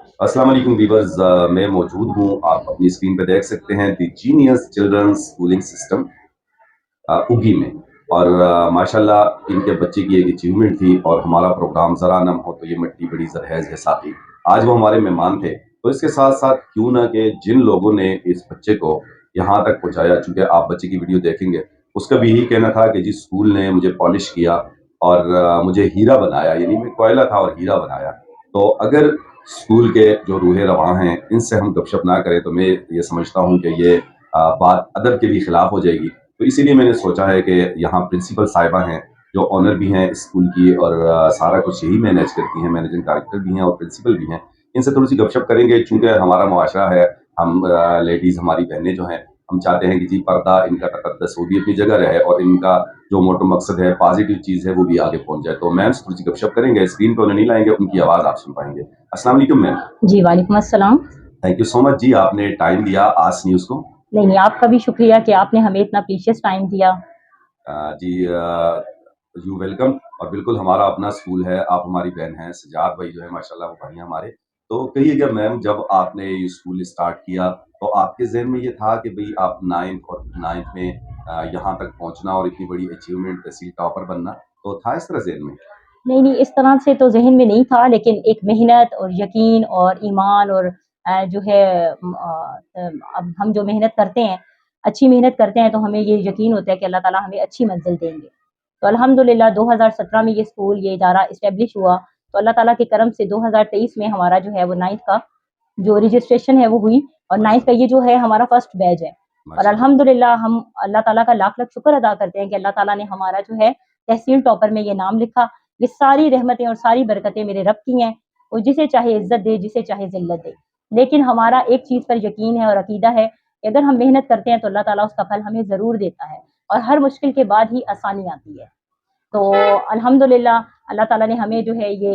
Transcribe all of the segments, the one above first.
अस्सलाम वालेकुम वीवर्स, मैं मौजूद हूँ। आप अपनी स्क्रीन पे देख सकते हैं the genius childrens schooling system उगी में। और माशाल्लाह इनके बच्चे की एक अचीवमेंट थी और हमारा प्रोग्राम ज़रा नम हो तो ये मिट्टी बड़ी जरहैज़ है साथी। आज वो हमारे मेहमान थे, तो इसके साथ-साथ क्यों ना कि जिन लोगों ने इस बच्चे को यहाँ तक पहुँचाया, चूँकि आप बच्चे की वीडियो देखेंगे, उसका भी यही कहना था कि जिस स्कूल ने मुझे पॉलिश किया और मुझे हीरा बनाया, यानी मैं कोयला था और हीरा बनाया। तो अगर स्कूल के जो रूहे रवां हैं, इनसे हम गपशप ना करें तो मैं ये समझता हूँ कि ये बात अदब के भी खिलाफ हो जाएगी। तो इसीलिए मैंने सोचा है कि यहाँ प्रिंसिपल साहिबा हैं, जो ऑनर भी हैं स्कूल की और सारा कुछ यही मैनेज करती हैं, मैनेजिंग डायरेक्टर भी हैं और प्रिंसिपल भी हैं। इनसे थोड़ी-सी गपशप करेंगे, चूँकि हमारा मुआशरा है, हम लेडीज़ हमारी बहनें जो हैं, हम चाहते हैं कि जी पर्दा इनका तकद्दस वो भी अपनी जगह रहे और इनका जो मोटो मकसद है, पॉज़िटिव चीज़ है, वो भी आगे पहुँच जाए। तो मैम से थोड़ी-सी गपशप करेंगे, स्क्रीन पे उन्हें नहीं लाएँगे, उनकी आवाज़ आप सुन पाएँगे। अस्सलाम वालेकुम मैम। जी, वालेकुम अस्सलाम। थैंक यू सो मच जी, आपने टाइम दिया आज न्यूज़ को। नहीं, नहीं, आपका भी शुक्रिया कि आपने हमें इतना प्रीशियस टाइम दिया। जी, यू वेलकम। और बिल्कुल हमारा अपना स्कूल है, आप हमारी बहन हैं, सजाद भाई जो है माशाल्लाह वो भाई हैं हमारे। तो कहिएगा मैम, जब आपने ये स्कूल स्टार्ट किया तो आपके ज़हन में ये था कि भई आप 9th में यहाँ तक पहुँचना और इतनी बड़ी अचीवमेंट तहसील टॉपर बनना, तो था इस तरह ज़हन में? नहीं, नहीं, इस तरह से तो ज़हन में नहीं था, लेकिन एक मेहनत और यकीन और ईमान और जो है अब हम जो मेहनत करते हैं, अच्छी मेहनत करते हैं, तो हमें ये यकीन होता है कि अल्लाह ताला हमें अच्छी मंज़िल देंगे। तो अल्हम्दुलिल्लाह 2017 में ये स्कूल, ये इदारा एस्टेब्लिश हुआ, तो अल्लाह ताला के करम से 2023 में हमारा जो है वो 9th का जो रजिस्ट्रेशन है वो हुई और 9th का माशाल्लाह, ये जो है हमारा फर्स्ट बैच है। और माशाल्लाह। अल्हम्दुलिल्लाह हम अल्लाह ताला का लाख-लाख शुक्र अदा करते हैं कि अल्लाह ताला ने हमारा जो है तहसील टॉपर में ये नाम लिखा। ये सारी रहमतें और सारी बरकतें मेरे रब की हैं, वो जिसे चाहे इज़्ज़त दे, जिसे चाहे ज़िल्लत दे। लेकिन हमारा एक चीज़ पर यकीन है और अकीदा है कि अगर हम मेहनत करते हैं तो अल्लाह ताला उसका फल हमें ज़रूर देता है और हर मुश्किल के बाद ही आसानी आती है। तो अल्हम्दुलिल्लाह अल्लाह ताला ने हमें जो है ये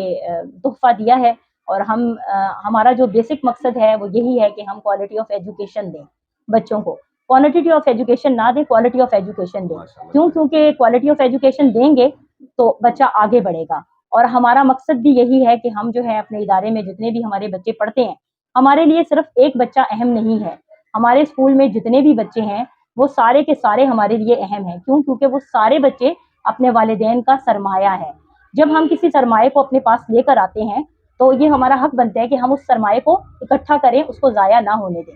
तोहफ़ा दिया है और हमारा जो बेसिक मकसद है वो यही है कि हम क्वालिटी ऑफ एजुकेशन दें बच्चों को। क्वांटिटी ऑफ एजुकेशन ना दें, क्वालिटी ऑफ एजुकेशन दें। माशाल्लाह, क्यों? ग्रेट। क्योंकि क्वालिटी ऑफ एजुकेशन देंगे तो बच्चा आगे बढ़ेगा और हमारा मकसद भी यही है कि हम जो है अपने इदारे में जितने भी हमारे बच्चे पढ़ते हैं, हमारे लिए सिर्फ़ एक बच्चा अहम नहीं है। हमारे स्कूल में जितने भी बच्चे हैं, वो सारे के सारे हमारे लिए अहम हैं। क्यों? क्योंकि वो सारे बच्चे अपने वालिदैन का सरमाया है। जब हम किसी सरमाए को अपने पास लेकर आते हैं, तो ये हमारा हक बनता है कि हम उस सरमाए को इकट्ठा करें, उसको ज़ाया ना होने दें।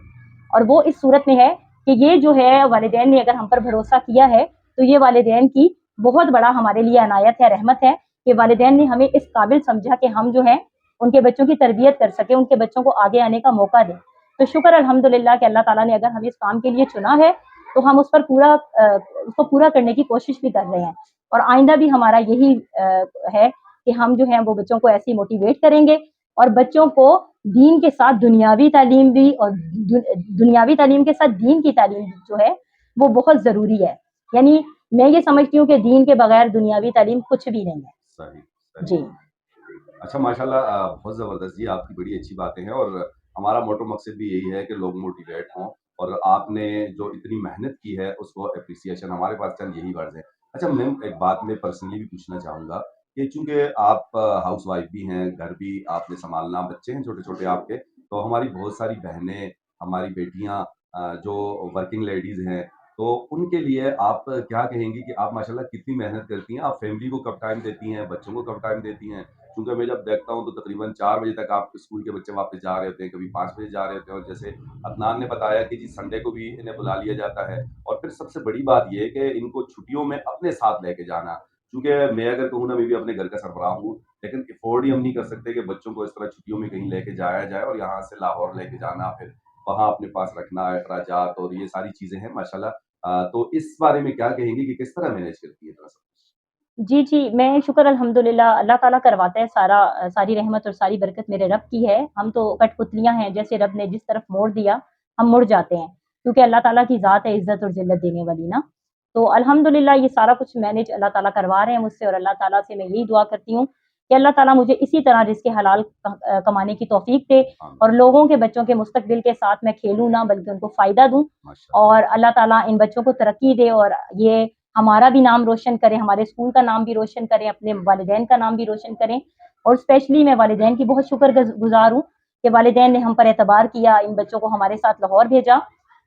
और वो इस सूरत में है कि ये जो है वालिदैन ने अगर हम पर भरोसा किया है, तो ये वालिदैन की बहुत बड़ा हमारे लिए अनायत है, रहमत है कि वालिदैन ने हमें इस काबिल समझा कि हम जो है उनके बच्चों की तरबियत कर सकें, उनके बच्चों को आगे आने का मौका दें। तो शुक्र अल्हम्दुलिल्लाह कि अल्लाह ताला ने अगर हमें इस काम के लिए चुना है, तो हम उस पर उसको पूरा करने की कोशिश भी कर रहे हैं। और आइंदा भी हमारा यही है कि हम जो है वो बच्चों को ऐसे ही मोटिवेट करेंगे और बच्चों को दीन के साथ दुनियावी तालीम भी और दुनियावी तालीम के साथ दीन की तालीम जो है वो बहुत ज़रूरी है। यानी मैं ये समझती हूँ कि दीन के बगैर दुनियावी तालीम कुछ भी नहीं है। सही, सही। जी। अच्छा माशाल्लाह, बहुत ज़बरदस्त जी, आपकी बड़ी अच्छी बातें हैं और हमारा मोटो मकसद भी यही है कि लोग मोटिवेट हों और आपने जो इतनी मेहनत की है उसको एप्रिसिएशन हमारे पास चंद यही वर्ड्स हैं। अच्छा मैम, एक बात मैं पर्सनली भी पूछना चाहूँगा कि चूँकि आप हाउसवाइफ़ भी हैं, घर भी आपने सँभालना, बच्चे हैं छोटे-छोटे आपके, तो हमारी बहुत सारी बहनें, हमारी बेटियाँ जो वर्किंग लेडीज़ हैं, तो उनके लिए आप क्या कहेंगी कि आप माशाल्लाह कितनी मेहनत करती हैं? आप फैमिली को कब टाइम देती हैं, बच्चों को कब टाइम देती हैं? क्योंकि मैं जब देखता हूँ तो तकरीबन 4 बजे तक आपके स्कूल के बच्चे वापस जा रहे होते हैं, कभी 5 बजे जा रहे होते हैं और जैसे अदनान ने बताया कि जी संडे को भी इन्हें बुला लिया जाता है और फिर सबसे बड़ी बात ये है कि इनको छुट्टियों में अपने साथ लेके जाना। क्योंकि मैं अगर कहूँ ना, मैं भी अपने घर का सरबराह हूँ, लेकिन अफ़ोर्ड ही हम नहीं कर सकते कि बच्चों को इस तरह छुट्टियों में कहीं लेके जाया जाए और यहाँ से लाहौर लेके जाना, फिर वहाँ अपने पास रखना, अखराजात और ये सारी चीज़ें हैं माशाल्लाह। तो इस बारे में क्या कहेंगी कि किस तरह मैनेज करती है इतना सब कुछ? जी, जी, मैं शुक्र अल्हम्दुलिल्लाह अल्लाह ताला करवाता है सारी रहमत और सारी बरकत मेरे रब की है। हम तो कठपुतलियाँ हैं, जैसे रब ने जिस तरफ मोड़ दिया, हम मुड़ जाते हैं। क्योंकि अल्लाह ताला की ज़ात है इज़्ज़त और ज़िल्लत देने वाली ना। तो अल्हम्दुलिल्लाह ये सारा कुछ मैनेज अल्लाह ताला करवा रहे हैं मुझसे और अल्लाह ताला से मैं यही दुआ करती हूँ कि अल्लाह ताला मुझे इसी तरह रिज़्क़ हलाल कमाने की तौफ़ीक दे आमीन, और लोगों के बच्चों के मुस्तक़बिल के साथ मैं खेलूँ ना बल्कि उनको फ़ायदा दूँ माशाल्लाह। और अल्लाह ताला इन बच्चों को तरक्की दे और ये हमारा भी नाम रोशन करें, हमारे स्कूल का नाम भी रोशन करें, अपने वालिदैन का नाम भी रोशन करें और स्पेशली मैं वालिदैन की बहुत शुक्रगुज़ार हूँ کہ والدین نے ہم پر اعتبار کیا, ان بچوں کو ہمارے ساتھ لاہور بھیجا,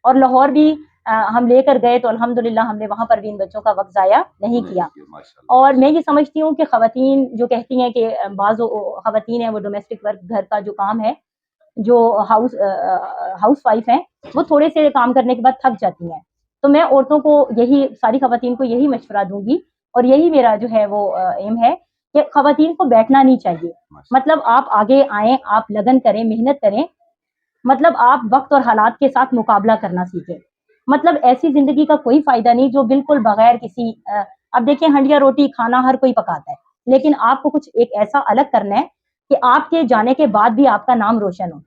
اور لاہور بھی ہم لے کر گئے, تو الحمدللہ ہم نے وہاں پر بھی ان بچوں کا وقت ضائع نہیں کیا. ماشاء اللہ. اور میں یہ سمجھتی ہوں کہ خواتین جو کہتی ہیں کہ بعض خواتین ہیں وہ ڈومیسٹک ورک, گھر کا جو کام ہے, جو ہاؤس وائف ہیں, وہ تھوڑے سے کام کرنے کے بعد تھک جاتی ہیں. تو میں عورتوں کو یہی, ساری خواتین کو یہی مشورہ دوں گی, اور یہی میرا جو ہے وہ ایم ہے کہ خواتین کو بیٹھنا نہیں چاہیے. مطلب آپ آگے آئیں, آپ لگن کریں, محنت کریں, مطلب آپ وقت اور حالات کے ساتھ مقابلہ کرنا سیکھیں. مطلب ایسی زندگی کا کوئی فائدہ نہیں جو بالکل بغیر کسی, اب دیکھیں ہنڈیا روٹی کھانا ہر کوئی پکاتا ہے, لیکن آپ کو کچھ ایک ایسا الگ کرنا ہے کہ آپ کے جانے کے بعد بھی آپ کا نام روشن ہو,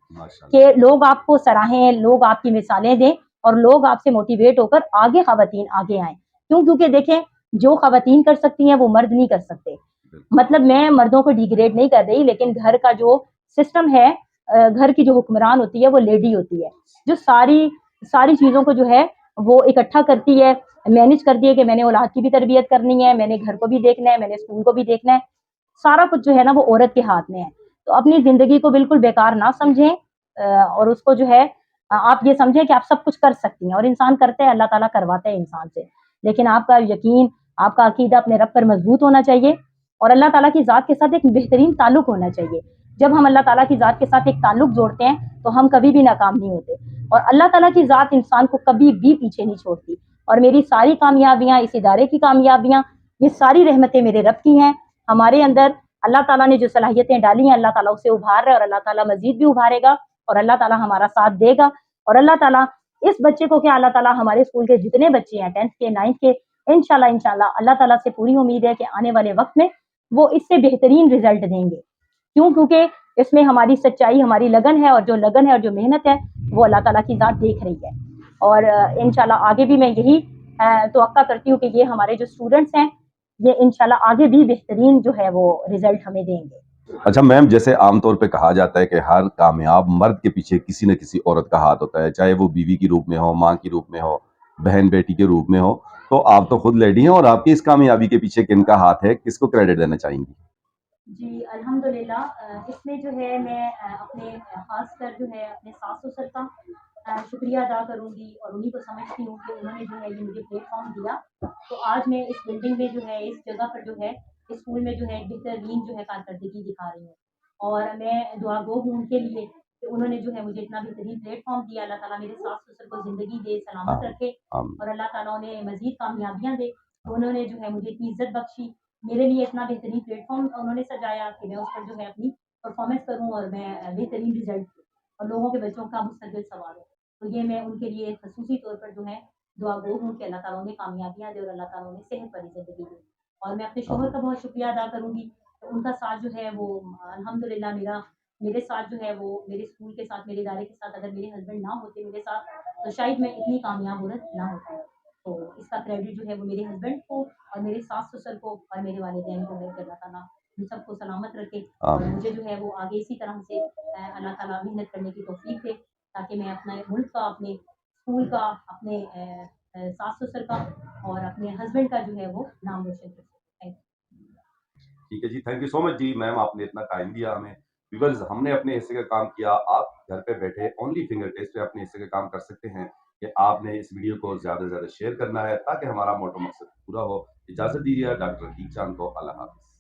کہ لوگ آپ کو سراہیں, لوگ آپ کی مثالیں دیں, اور لوگ آپ سے موٹیویٹ ہو کر آگے خواتین آگے آئیں. کیونکہ دیکھیں جو خواتین کر سکتی ہیں وہ مرد نہیں کر سکتے. مطلب میں مردوں کو ڈیگریڈ نہیں کر رہی, لیکن گھر کا جو سسٹم ہے, گھر کی جو حکمران ہوتی ہے وہ لیڈی ہوتی ہے, جو ساری چیزوں کو جو ہے وہ اکٹھا کرتی ہے, مینج کرتی ہے کہ میں نے اولاد کی بھی تربیت کرنی ہے, میں نے گھر کو بھی دیکھنا ہے, میں نے اسکول کو بھی دیکھنا ہے. سارا کچھ جو ہے نا وہ عورت کے ہاتھ میں ہے. تو اپنی زندگی کو بالکل بیکار نہ سمجھیں, اور اس کو جو ہے آپ یہ سمجھیں کہ آپ سب کچھ کر سکتی ہیں, اور انسان کرتے ہیں, اللہ تعالیٰ کرواتے ہیں انسان سے, لیکن آپ کا یقین, آپ کا عقیدہ اپنے رب پر مضبوط ہونا چاہیے, اور اللہ تعالیٰ کی ذات کے ساتھ ایک بہترین تعلق ہونا چاہیے. جب ہم اللہ تعالیٰ کی ذات کے ساتھ ایک تعلق جوڑتے ہیں تو ہم کبھی بھی ناکام نہیں ہوتے, اور اللہ تعالیٰ کی ذات انسان کو کبھی بھی پیچھے نہیں چھوڑتی. اور میری ساری کامیابیاں, اس ادارے کی کامیابیاں, یہ ساری رحمتیں میرے رب کی ہیں. ہمارے اندر اللہ تعالیٰ نے جو صلاحیتیں ڈالی ہیں, اللہ تعالیٰ اسے ابھار رہا ہے, اور اللہ تعالیٰ مزید بھی ابھارے گا, اور اللہ تعالیٰ ہمارا ساتھ دے گا. اور اللہ تعالیٰ اس بچے کو, کیا اللہ تعالیٰ ہمارے اسکول کے جتنے بچے ہیں 10th کے 9th کے, انشاءاللہ اللہ تعالیٰ سے پوری امید ہے کہ آنے والے وقت میں وہ اس سے بہترین رزلٹ دیں گے. کیونکہ اس میں ہماری سچائی, ہماری لگن ہے, اور جو لگن ہے اور جو محنت ہے وہ اللہ تعالیٰ کی ذات دیکھ رہی ہے. اور انشاءاللہ آگے بھی میں یہی توقع کرتی ہوں کہ یہ ہمارے جو اسٹوڈنٹس ہیں یہ انشاءاللہ آگے بھی بہترین جو ہے وہ رزلٹ ہمیں دیں گے. اچھا میم, جیسے عام طور پہ کہا جاتا ہے کہ ہر کامیاب مرد کے پیچھے کسی نہ کسی عورت کا ہاتھ ہوتا ہے, چاہے وہ بیوی کی روپ میں ہو, ماں کی روپ میں ہو, بہن بیٹی کے روپ میں ہو. تو آپ تو خود لیڈی ہیں, اور آپ کی اس کامیابی کے پیچھے کن کا ہاتھ ہے, کس کو کریڈٹ دینا چاہیں گی؟ جی الحمدللہ, اس میں جو ہے میں اپنے خاص کر جو ہے اپنے ساس سسر کا شکریہ ادا کروں گی, اور انہیں کو سمجھتی ہوں کہ انہوں نے جو ہے یہ مجھے پلیٹ فارم دیا, تو آج میں اس بلڈنگ میں جو ہے, اس جگہ پر جو ہے, اسکول میں جو ہے بہترین جو ہے کارکردگی دکھا رہی ہوں. اور میں دعا گو ہوں ان کے لیے کہ انہوں نے جو ہے مجھے اتنا بہترین پلیٹ فارم دیا. اللہ تعالیٰ میرے ساس سسر کو زندگی دے, سلامت رکھے, اور اللہ تعالیٰ انہیں مزید کامیابیاں دے. انہوں نے جو ہے مجھے اتنی عزت بخشی, میرے لیے اتنا بہترین پلیٹ فارم انہوں نے سجایا کہ میں اس پر جو ہے اپنی پرفارمنس کروں, اور میں بہترین رزلٹ اور لوگوں کے بچوں کا مستقبل سنواروں. تو یہ میں ان کے لیے خصوصی طور پر جو ہے دعا گو ہوں کہ اللہ تعالیٰ نے کامیابیاں دے, اور اللہ تعالیٰ نے صحت والی زندگی دے. اور میں اپنے شوہر کا بہت شکریہ ادا کروں گی, ان کا ساتھ جو ہے وہ الحمدللہ میرے ساتھ جو ہے وہ میرے اسکول کے ساتھ, میرے ادارے کے ساتھ, اگر میرے ہسبینڈ نہ ہوتے میرے ساتھ تو شاید میں اتنی کامیاب عورت نہ ہوتی. تو اس کا کریڈٹ جو ہے وہ میرے ہسبینڈ کو, اور میرے ساس سسر کو, اور میرے والدین کو ہے کہ اللہ تعالیٰ ہم سب کو سلامت رکھے, اور مجھے جو ہے وہ آگے اسی طرح سے اللہ تعالیٰ محنت کرنے کی توفیق دے, تاکہ میں اپنے ملک کا, اپنے اسکول کا, اپنے ساس سسر کا, اور اپنے ہسبینڈ کا جو ہے وہ نام روشن کر سکوں. ٹھیک ہے جی, تھینک یو سو مچ جی میم, آپ نے اتنا ٹائم دیا ہمیں. بیکاز ہم نے اپنے حصے کا کام کیا, آپ گھر پہ بیٹھے اونلی فنگر ٹیسٹ پہ اپنے حصے کا کام کر سکتے ہیں کہ آپ نے اس ویڈیو کو زیادہ سے زیادہ شیئر کرنا ہے تاکہ ہمارا موٹو مقصد پورا ہو. اجازت دیجیے ڈاکٹر رفیق چاند کو, اللہ حافظ.